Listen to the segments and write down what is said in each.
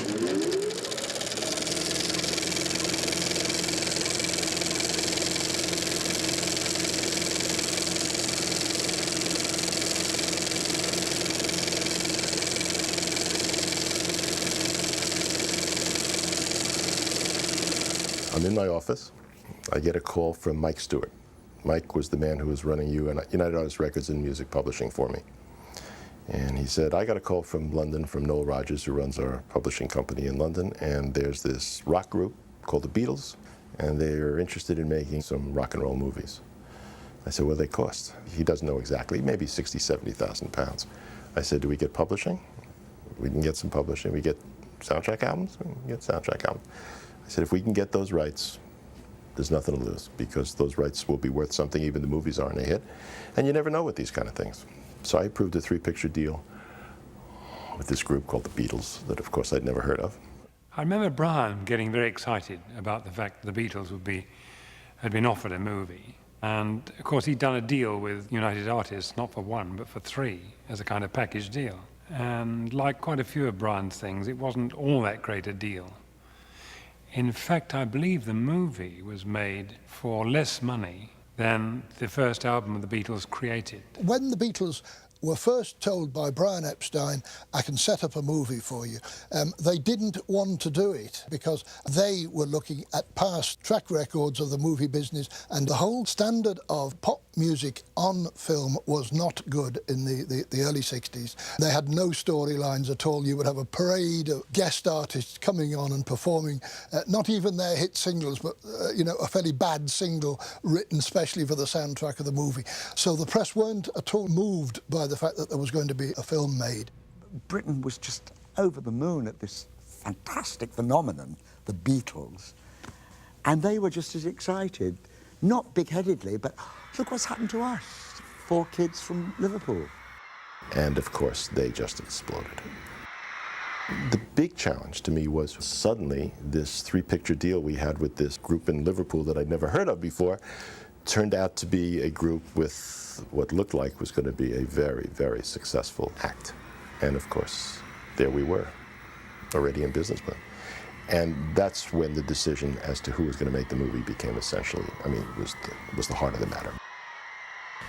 I'm in my office. I get a call from Mike Stewart. Mike was the man who was running United Artists Records and Music Publishing for me. And he said, I got a call from London from Noel Rogers, who runs our publishing company in London, and there's this rock group called the Beatles, and they're interested in making some rock and roll movies. I said, what do they cost? He doesn't know exactly, maybe 60,000, 70,000 pounds. I said, do we get publishing? We can get some publishing. We get soundtrack albums? We can get soundtrack albums. I said, if we can get those rights, there's nothing to lose, because those rights will be worth something, even the movies aren't a hit. And you never know with these kind of things. So I approved a 3-picture deal with this group called the Beatles, that of course I'd never heard of. I remember Brian getting very excited about the fact that the Beatles had been offered a movie. And of course he'd done a deal with United Artists, not for 1, but for 3, as a kind of package deal. And like quite a few of Brian's things, it wasn't all that great a deal. In fact, I believe the movie was made for less money than the first album of the Beatles created. When the Beatles were first told by Brian Epstein, I can set up a movie for you, they didn't want to do it because they were looking at past track records of the movie business, and the whole standard of pop music on film was not good in the early 60s. They had no storylines at all. You would have a parade of guest artists coming on and performing, not even their hit singles, but you know, a fairly bad single written specially for the soundtrack of the movie. So the press weren't at all moved by the fact that there was going to be a film made. Britain was just over the moon at this fantastic phenomenon, the Beatles, and they were just as excited, not big-headedly, but look what's happened to us, 4 kids from Liverpool. And of course, they just exploded. The big challenge to me was suddenly this 3-picture deal we had with this group in Liverpool that I'd never heard of before turned out to be a group with what looked like was going to be a very, very successful act. And of course, there we were, already in business with them. And that's when the decision as to who was going to make the movie became essentially, I mean, was the heart of the matter.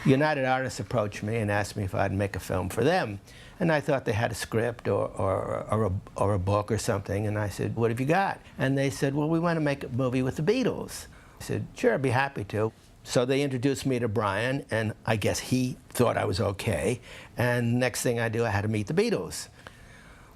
United Artists approached me and asked me if I'd make a film for them. And I thought they had a script or a book or something. And I said, what have you got? And they said, well, we want to make a movie with the Beatles. I said, sure, I'd be happy to. So they introduced me to Brian, and I guess he thought I was okay. And next thing I do, I had to meet the Beatles.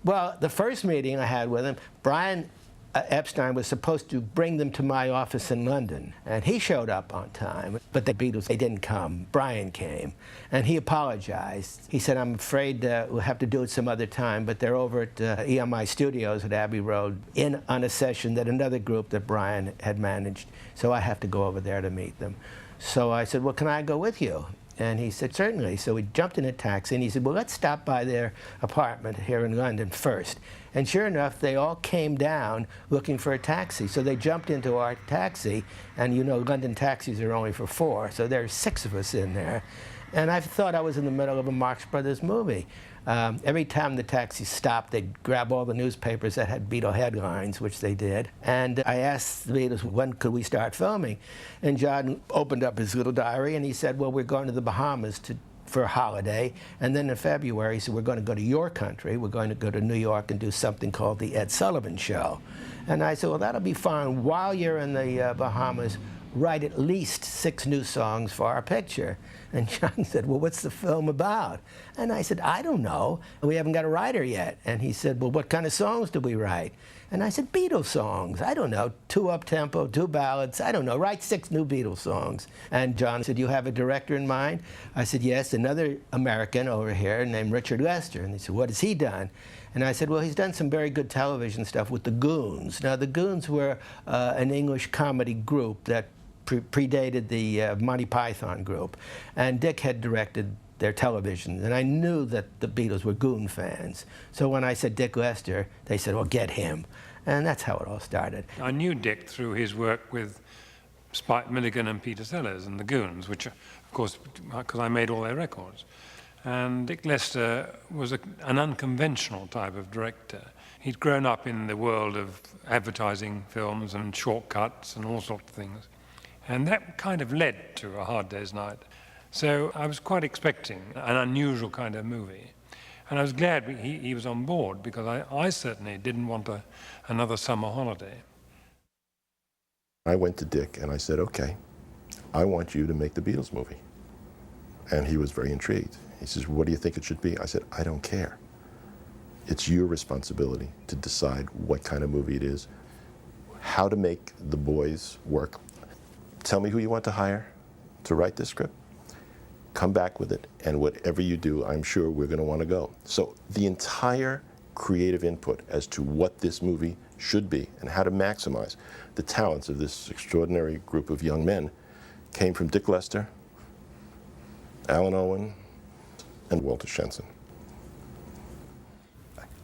Well, the first meeting I had with him, Brian Epstein was supposed to bring them to my office in London, and he showed up on time, but the Beatles, they didn't come. Brian came, and he apologized. He said, I'm afraid we'll have to do it some other time, but they're over at EMI Studios at Abbey Road in on a session that another group that Brian had managed, so I have to go over there to meet them. So I said, well, can I go with you? And he said, certainly. So we jumped in a taxi, and he said, well, let's stop by their apartment here in London first. And sure enough, they all came down looking for a taxi. So they jumped into our taxi, and you know, London taxis are only for 4, so there's 6 of us in there. And I thought I was in the middle of a Marx Brothers movie. Every time the taxi stopped, they'd grab all the newspapers that had Beatle headlines, which they did. And I asked the Beatles, when could we start filming? And John opened up his little diary, and he said, well, we're going to the Bahamas for a holiday. And then in February, he said, we're going to go to your country. We're going to go to New York and do something called the Ed Sullivan Show. And I said, well, that'll be fine. While you're in the Bahamas, write at least 6 new songs for our picture. And John said, well, what's the film about? And I said, I don't know. We haven't got a writer yet. And he said, well, what kind of songs do we write? And I said, Beatles songs. I don't know, 2 up-tempo, 2 ballads. I don't know, write 6 new Beatles songs. And John said, you have a director in mind? I said, yes, another American over here named Richard Lester. And he said, what has he done? And I said, well, he's done some very good television stuff with the Goons. Now, the Goons were an English comedy group that predated the Monty Python group. And Dick had directed their television, and I knew that the Beatles were Goon fans. So when I said Dick Lester, they said, well, get him. And that's how it all started. I knew Dick through his work with Spike Milligan and Peter Sellers and the Goons, which, of course, because I made all their records. And Dick Lester was an unconventional type of director. He'd grown up in the world of advertising films and shortcuts and all sorts of things. And that kind of led to A Hard Day's Night. So I was quite expecting an unusual kind of movie. And I was glad he was on board, because I certainly didn't want another summer holiday. I went to Dick and I said, okay, I want you to make the Beatles movie. And he was very intrigued. He says, what do you think it should be? I said, I don't care. It's your responsibility to decide what kind of movie it is, how to make the boys work. Tell me who you want to hire to write this script. Come back with it, and whatever you do, I'm sure we're going to want to go. So the entire creative input as to what this movie should be and how to maximize the talents of this extraordinary group of young men came from Dick Lester, Alan Owen, and Walter Shenson.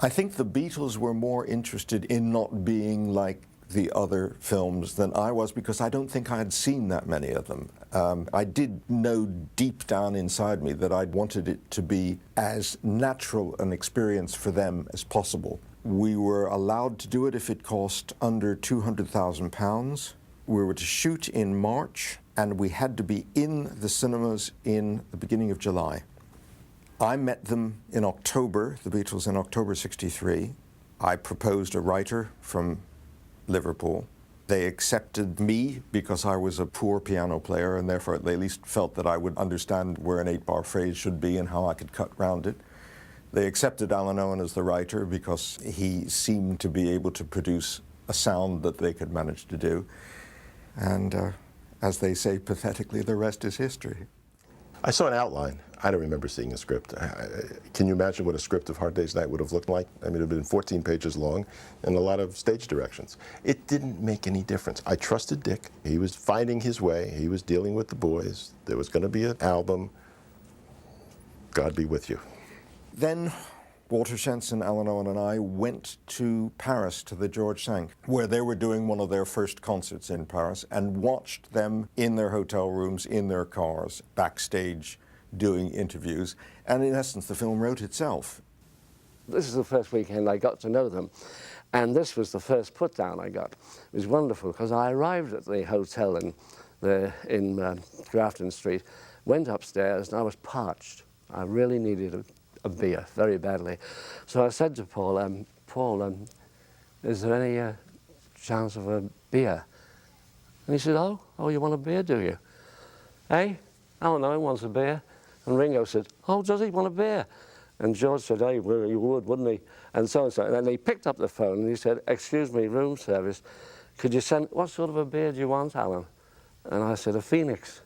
I think the Beatles were more interested in not being like the other films than I was, because I don't think I had seen that many of them. I did know deep down inside me that I wanted it to be as natural an experience for them as possible. We were allowed to do it if it cost under £200,000. We were to shoot in March, and we had to be in the cinemas in the beginning of July. I met them in October, the Beatles, in October '63. I proposed a writer from Liverpool. They accepted me because I was a poor piano player, and therefore they at least felt that I would understand where an 8-bar phrase should be and how I could cut round it. They accepted Alan Owen as the writer because he seemed to be able to produce a sound that they could manage to do. And as they say pathetically, the rest is history. I saw an outline. I don't remember seeing a script. Can you imagine what a script of Hard Day's Night would have looked like? I mean, it would have been 14 pages long and a lot of stage directions. It didn't make any difference. I trusted Dick. He was finding his way. He was dealing with the boys. There was going to be an album. God be with you. Then Walter Shenson, Alan Owen, and I went to Paris to the George V, where they were doing one of their first concerts in Paris, and watched them in their hotel rooms, in their cars, backstage, doing interviews. And in essence, the film wrote itself. This is the first weekend I got to know them, and this was the first put down I got. It was wonderful, because I arrived at the hotel in Grafton Street, went upstairs, and I was parched. I really needed a beer very badly. So I said to Paul, Paul, is there any chance of a beer? And he said, oh, you want a beer, do you? Hey, Alan Owen wants a beer. And Ringo said, oh, does he want a beer? And George said, hey, well, you would, wouldn't he? And so and so. And then he picked up the phone and he said, excuse me, room service, could you send, what sort of a beer do you want, Alan? And I said, a Phoenix.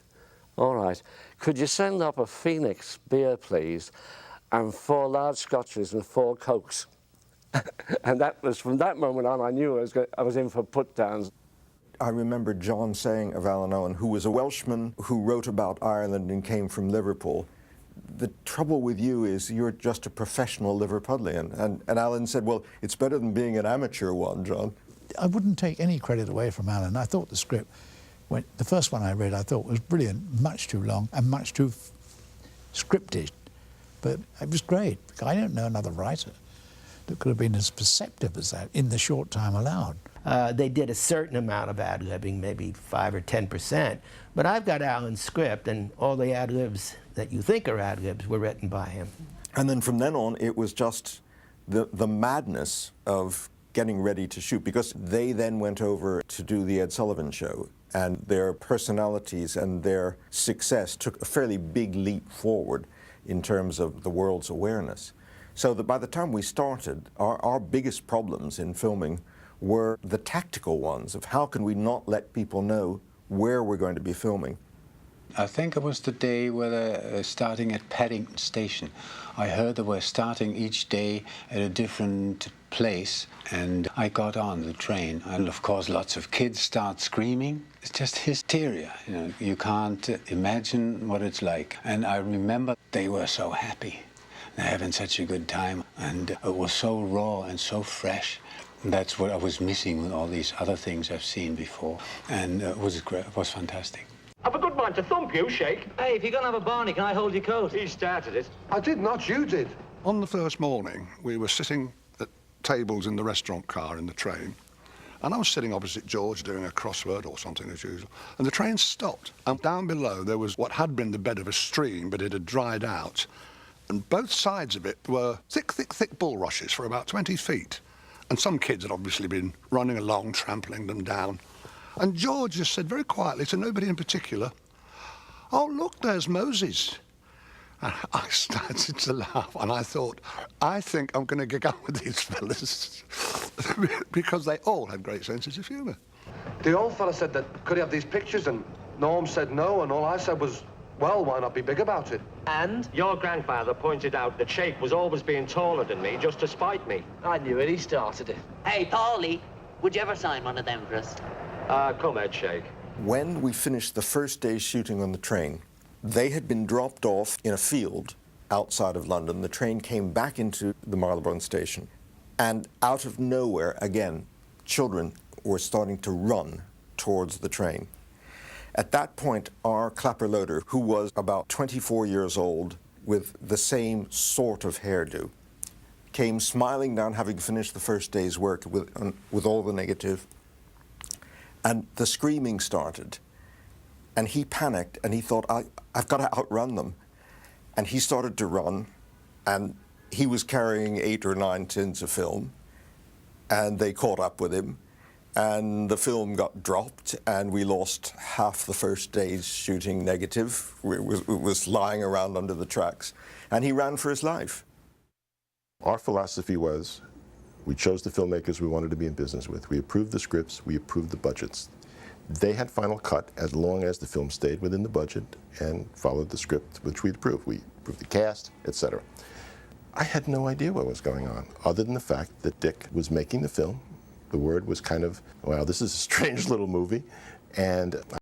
All right. Could you send up a Phoenix beer, please? And 4 large scotches and 4 cokes. And that was, from that moment on, I knew I was in for put-downs. I remember John saying of Alan Owen, who was a Welshman who wrote about Ireland and came from Liverpool, the trouble with you is you're just a professional Liverpudlian. And Alan said, well, it's better than being an amateur one, John. I wouldn't take any credit away from Alan. I thought the script, the first one I read, I thought was brilliant, much too long and much too scripted. But it was great. I don't know another writer that could have been as perceptive as that in the short time allowed. They did a certain amount of ad-libbing, maybe 5 or 10%, but I've got Alan's script, and all the ad-libs that you think are ad-libs were written by him. And then from then on, it was just the madness of getting ready to shoot, because they then went over to do the Ed Sullivan Show, and their personalities and their success took a fairly big leap forward in terms of the world's awareness. So that by the time we started, our biggest problems in filming were the tactical ones of how can we not let people know where we're going to be filming. I think it was the day where they're starting at Paddington Station. I heard they were starting each day at a different place, and I got on the train, and of course lots of kids start screaming. It's just hysteria, you know. You can't imagine what it's like. And I remember they were so happy. They're having such a good time, and it was so raw and so fresh. That's what I was missing with all these other things I've seen before, and it was great. It was fantastic. I've a good mind to thump you, Shake. Hey, if you're going to have a Barney, can I hold your coat? He started it. I did not, you did. On the first morning, we were sitting at tables in the restaurant car in the train, and I was sitting opposite George doing a crossword or something as usual, and the train stopped. And down below there was what had been the bed of a stream, but it had dried out, and both sides of it were thick bulrushes for about 20 feet. And some kids had obviously been running along, trampling them down. And George just said very quietly to nobody in particular, "Oh, look, there's Moses." And I started to laugh, and I thought, I think I'm going to gig out with these fellas because they all had great senses of humour. The old fella said that could he have these pictures, and Norm said no, and all I said was, well, why not be big about it? And? Your grandfather pointed out that Shake was always being taller than me just to spite me. I knew it, he started it. Hey, Paulie, would you ever sign one of them for us? Come, Ed, Shake. When we finished the first day's shooting on the train, they had been dropped off in a field outside of London. The train came back into the Marylebone station. And out of nowhere, again, children were starting to run towards the train. At that point, our clapper loader, who was about 24 years old with the same sort of hairdo, came smiling down, having finished the first day's work with all the negative. And the screaming started. And he panicked, and he thought, I've got to outrun them. And he started to run, and he was carrying 8 or 9 tins of film, and they caught up with him, and the film got dropped, and we lost half the first day's shooting negative. It was lying around under the tracks, and he ran for his life. Our philosophy was, we chose the filmmakers we wanted to be in business with. We approved the scripts, we approved the budgets. They had final cut as long as the film stayed within the budget and followed the script which we approved. We approved the cast, etc. I had no idea what was going on, other than the fact that Dick was making the film. The word was kind of, wow, this is a strange little movie. And